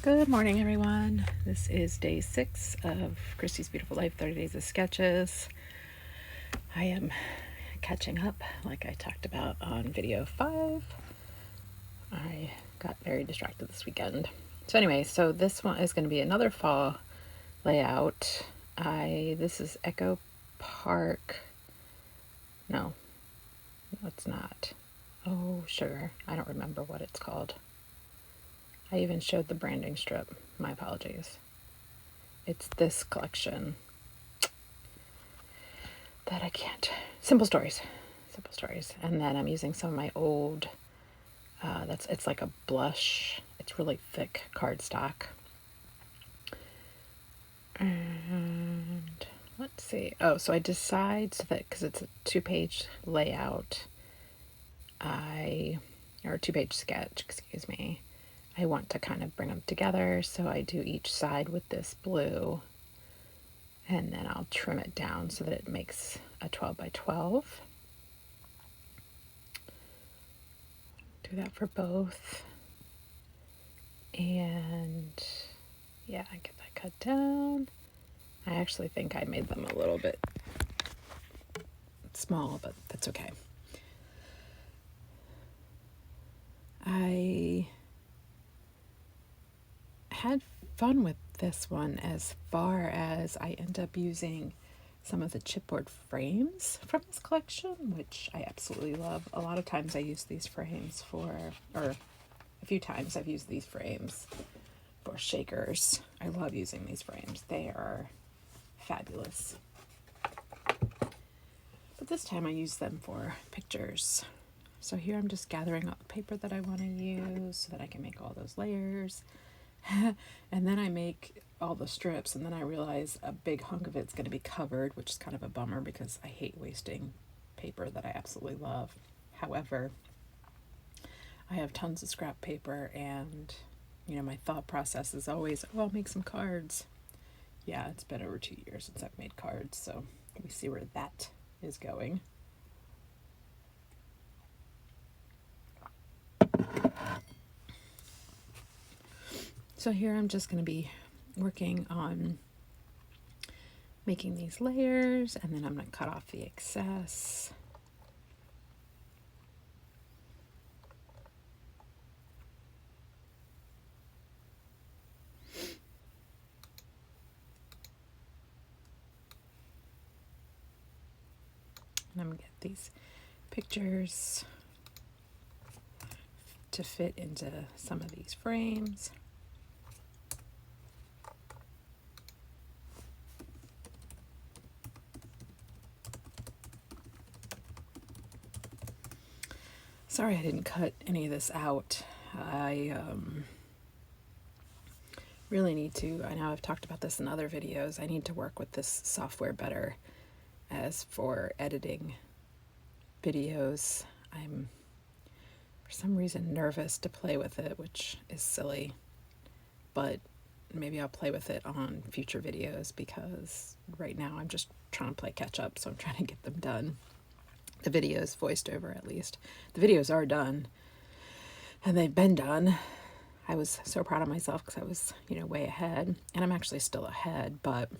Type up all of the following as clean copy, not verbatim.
Good morning, everyone. This is day 6 of Christy's Beautiful Life 30 Days of Sketches. I am catching up, like I talked about on video 5. I got very distracted this weekend. So anyway, this one is going to be another fall layout. This is Echo Park. No, it's not. Oh, sugar. I don't remember what it's called. I even showed the branding strip. My apologies. It's this collection that I can't. Simple Stories. And then I'm using some of my old, it's like a blush. It's really thick cardstock. And let's see. Oh, so I decide that because it's a 2-page layout, or a 2-page sketch, excuse me. I want to kind of bring them together, so I do each side with this blue, and then I'll trim it down so that it makes a 12 by 12. Do that for both. And yeah, I get that cut down. I actually think I made them a little bit small, but that's okay. I had fun with this one as far as I end up using some of the chipboard frames from this collection, which I absolutely love. A lot of times I use these frames or a few times I've used these frames for shakers. I love using these frames. They are fabulous. But this time I use them for pictures. So here I'm just gathering up the paper that I want to use so that I can make all those layers. And then I make all the strips, and then I realize a big hunk of it's going to be covered, which is kind of a bummer because I hate wasting paper that I absolutely love. However, I have tons of scrap paper, and my thought process is always, oh, I'll make some cards. Yeah, it's been over 2 years since I've made cards, so we see where that is going. So here I'm just going to be working on making these layers, and then I'm going to cut off the excess. And I'm going to get these pictures to fit into some of these frames. Sorry I didn't cut any of this out. I really need to. I know I've talked about this in other videos. I need to work with this software better. As for editing videos, I'm for some reason nervous to play with it, which is silly. But maybe I'll play with it on future videos because right now I'm just trying to play catch up, so I'm trying to get them done. The videos voiced over, at least. The videos are done, and they've been done. I was so proud of myself because I was, way ahead, and I'm actually still ahead, but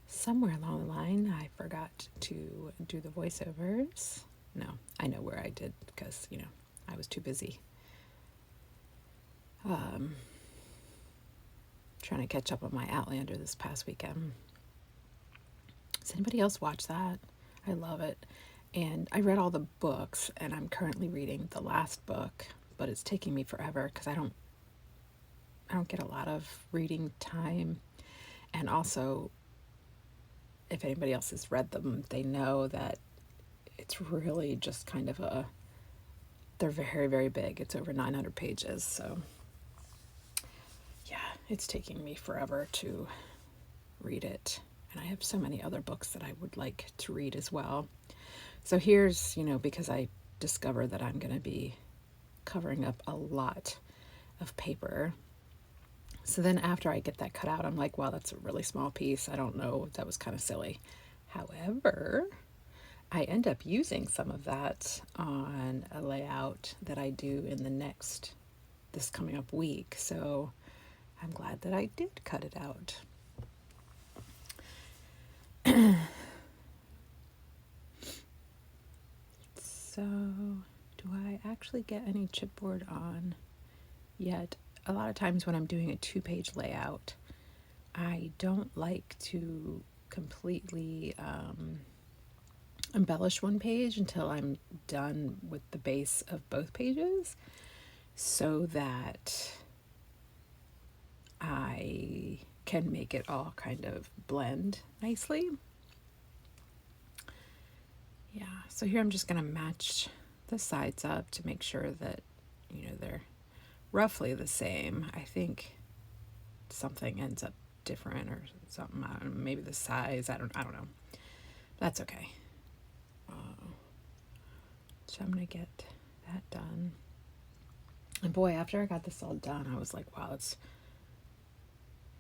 somewhere along the line, I forgot to do the voiceovers. No, I know where I did because, I was too busy trying to catch up on my Outlander this past weekend. Does anybody else watch that? I love it. And I read all the books, and I'm currently reading the last book, but it's taking me forever because I don't get a lot of reading time. And also, if anybody else has read them, they know that it's really just kind of they're very, very big. It's over 900 pages. So yeah, it's taking me forever to read it. And I have so many other books that I would like to read as well. So here's, because I discovered that I'm going to be covering up a lot of paper. So then after I get that cut out, I'm like, wow, that's a really small piece. I don't know, that was kind of silly. However, I end up using some of that on a layout that I do in the next this coming up week. So I'm glad that I did cut it out. So, do I actually get any chipboard on yet? A lot of times when I'm doing a 2-page layout, I don't like to completely embellish one page until I'm done with the base of both pages, so that I can make it all kind of blend nicely. Yeah, so here I'm just going to match the sides up to make sure that, they're roughly the same. I think something ends up different or something. I don't know, maybe the size. I don't know. That's okay. So I'm gonna get that done. And boy, after I got this all done, I was like, wow,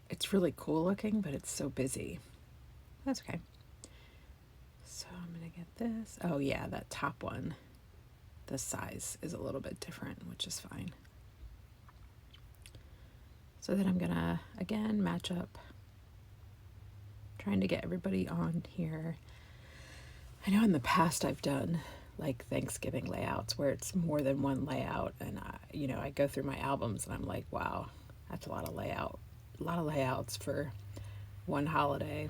it's really cool looking, but it's so busy. That's okay. So I'm gonna get this. Oh yeah, that top one, the size is a little bit different, which is fine. So then I'm gonna, again, match up, trying to get everybody on here. I know in the past I've done like Thanksgiving layouts where it's more than one layout, and I go through my albums and I'm like, wow, that's a lot of layouts for one holiday.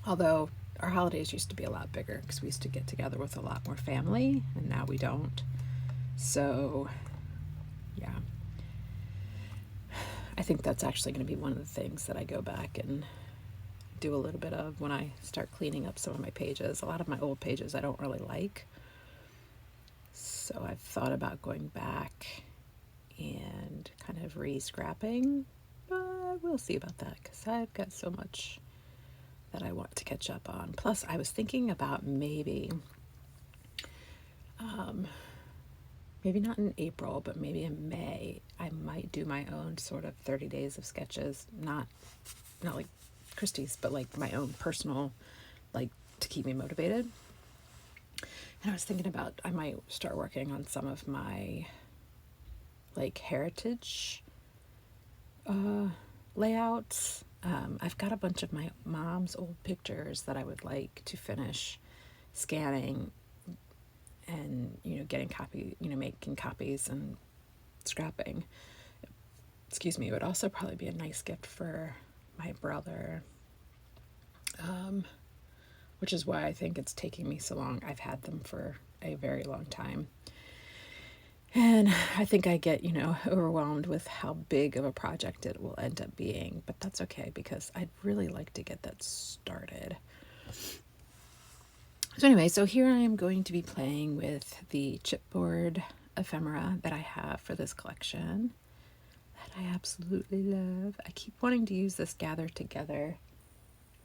Although our holidays used to be a lot bigger because we used to get together with a lot more family, and now we don't. So yeah, I think that's actually going to be one of the things that I go back and do a little bit of when I start cleaning up some of my pages. A lot of my old pages I don't really like. So I've thought about going back and kind of re-scrapping, but we'll see about that because I've got so much that I want to catch up on. Plus, I was thinking about maybe not in April, but maybe in May, I might do my own sort of 30 days of sketches, not like Christie's, but like my own personal, like to keep me motivated. And I was thinking about I might start working on some of my like heritage layouts. I've got a bunch of my mom's old pictures that I would like to finish scanning and making copies and scrapping. Excuse me. It would also probably be a nice gift for my brother, which is why I think it's taking me so long. I've had them for a very long time. And I think I get, overwhelmed with how big of a project it will end up being. But that's okay because I'd really like to get that started. So anyway, so here I am going to be playing with the chipboard ephemera that I have for this collection that I absolutely love. I keep wanting to use this Gather Together.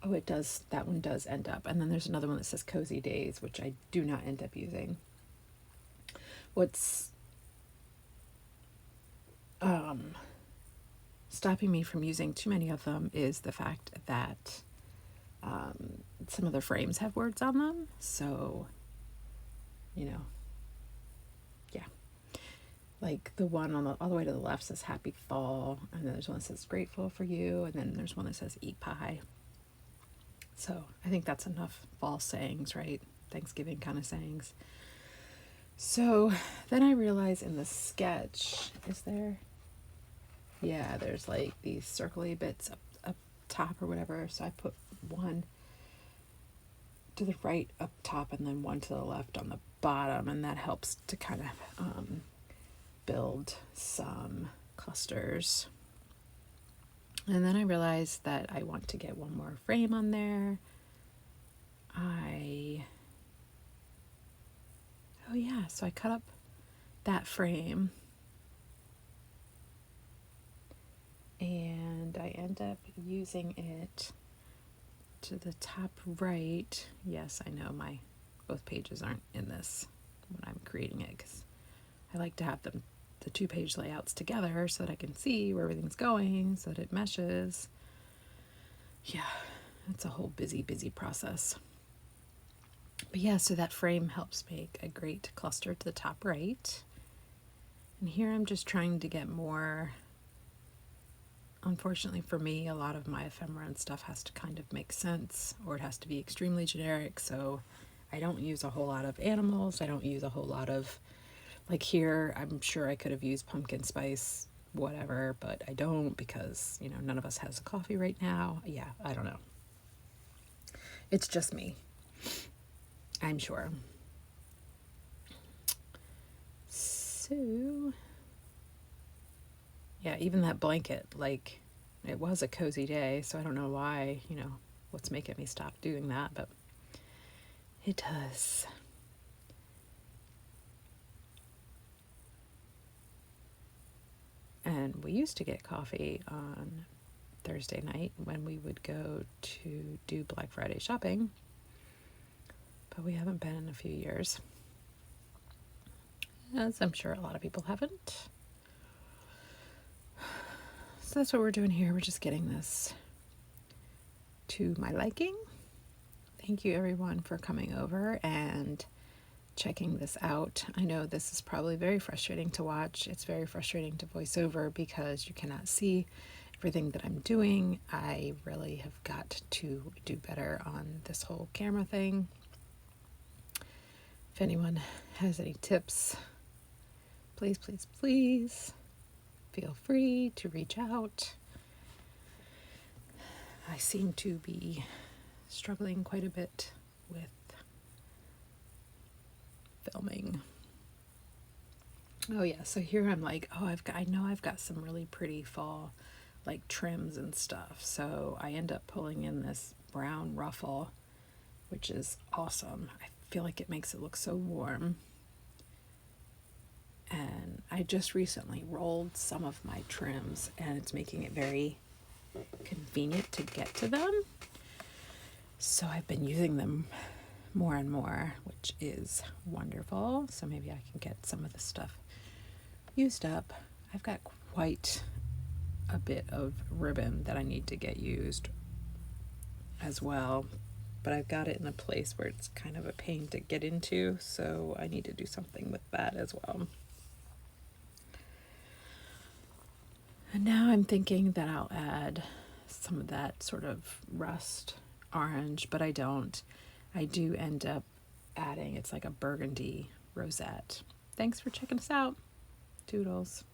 Oh, it does. That one does end up. And then there's another one that says Cozy Days, which I do not end up using. What's stopping me from using too many of them is the fact that some of the frames have words on them. So, yeah. Like the one all the way to the left says Happy Fall, and then there's one that says Grateful for You, and then there's one that says Eat Pie. So I think that's enough fall sayings, right? Thanksgiving kind of sayings. So then I realize in the sketch, there's like these circly bits up top or whatever. So I put one to the right up top and then one to the left on the bottom, and that helps to kind of build some clusters. And then I realized that I want to get one more frame on there. So I cut up that frame and I end up using it to the top right. Yes, I know both pages aren't in this when I'm creating it because I like to have the 2-page layouts together so that I can see where everything's going, so that it meshes. Yeah, it's a whole busy process. But yeah, so that frame helps make a great cluster to the top right. And here I'm just trying to get more. Unfortunately for me, a lot of my ephemera and stuff has to kind of make sense, or it has to be extremely generic. So I don't use a whole lot of animals. I don't use a whole lot of, like here, I'm sure I could have used pumpkin spice, whatever, but I don't because, none of us has a coffee right now. Yeah, I don't know. It's just me, I'm sure. So, yeah, even that blanket, like, it was a cozy day, so I don't know why, what's making me stop doing that, but it does. And we used to get coffee on Thursday night when we would go to do Black Friday shopping, but we haven't been in a few years, as I'm sure a lot of people haven't. So that's what we're doing here. We're just getting this to my liking. Thank you everyone for coming over and checking this out. I know this is probably very frustrating to watch. It's very frustrating to voice over because you cannot see everything that I'm doing. I really have got to do better on this whole camera thing. If anyone has any tips, please, please, please feel free to reach out. I seem to be struggling quite a bit with filming. Oh yeah, so here I'm like, I know I've got some really pretty fall like trims and stuff. So I end up pulling in this brown ruffle, which is awesome. I feel like it makes it look so warm. And I just recently rolled some of my trims and it's making it very convenient to get to them. So I've been using them more and more, which is wonderful. So maybe I can get some of the stuff used up. I've got quite a bit of ribbon that I need to get used as well, but I've got it in a place where it's kind of a pain to get into, so I need to do something with that as well. And now I'm thinking that I'll add some of that sort of rust orange, but I don't. I do end up adding, it's like a burgundy rosette. Thanks for checking us out. Toodles.